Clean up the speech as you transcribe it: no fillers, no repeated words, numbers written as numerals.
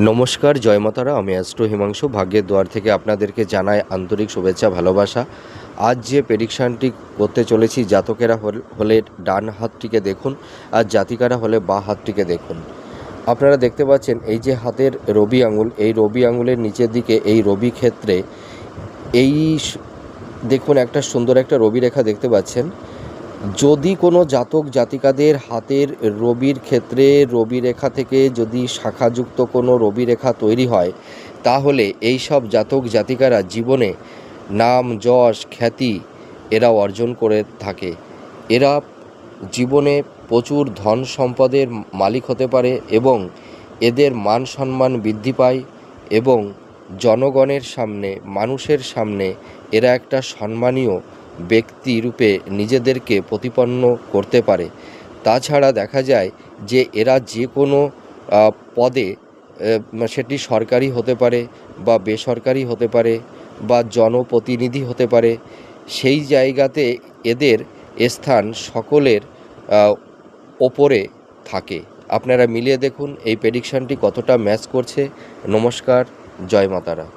নমস্কার, জয় মাতারা। আমি অ্যাস্ট্রো হিমাংশু ভাগ্যের দুয়ার থেকে আপনাদেরকে জানাই আন্তরিক শুভেচ্ছা, ভালোবাসা। আজ যে প্রেডিকশানটি করতে চলেছি, জাতকেরা হলে ডান হাতটিকে দেখুন আর জাতিকারা হলে বাঁ হাতটিকে দেখুন। আপনারা দেখতে পাচ্ছেন এই যে হাতের রবি আঙুল, এই রবি আঙুলের নিচের দিকে এই রবি ক্ষেত্রে এই দেখুন একটা সুন্দর একটা রবি রেখা দেখতে পাচ্ছেন। যদি কোনো জাতক জাতিকাদের হাতের রবির ক্ষেত্রে রবি রেখা থেকে যদি শাখাযুক্ত কোনো রবি রেখা তৈরি হয়, তাহলে এই সব জাতক জাতিকারা জীবনে নাম যশ খ্যাতি এরা অর্জন করে থাকে। এরা জীবনে প্রচুর ধন সম্পদের মালিক হতে পারে এবং এদের মান সম্মান বৃদ্ধি পায় এবং জনগণের সামনে, মানুষের সামনে এরা একটা সম্মানীয় ব্যক্তি রূপে নিজেদেরকে প্রতিপন্ন করতে পারে। তাছাড়া দেখা যায় যে এরা যে কোনো পদে, সেটি সরকারি হতে পারে বা বেসরকারি হতে পারে বা জনপ্রতিনিধি হতে পারে, সেই জায়গাতে এদের স্থান সকলের ওপরে থাকে। আপনারা মিলিয়ে দেখুন এই প্রেডিকশানটি কতটা ম্যাচ করছে। নমস্কার, জয় মাতারা।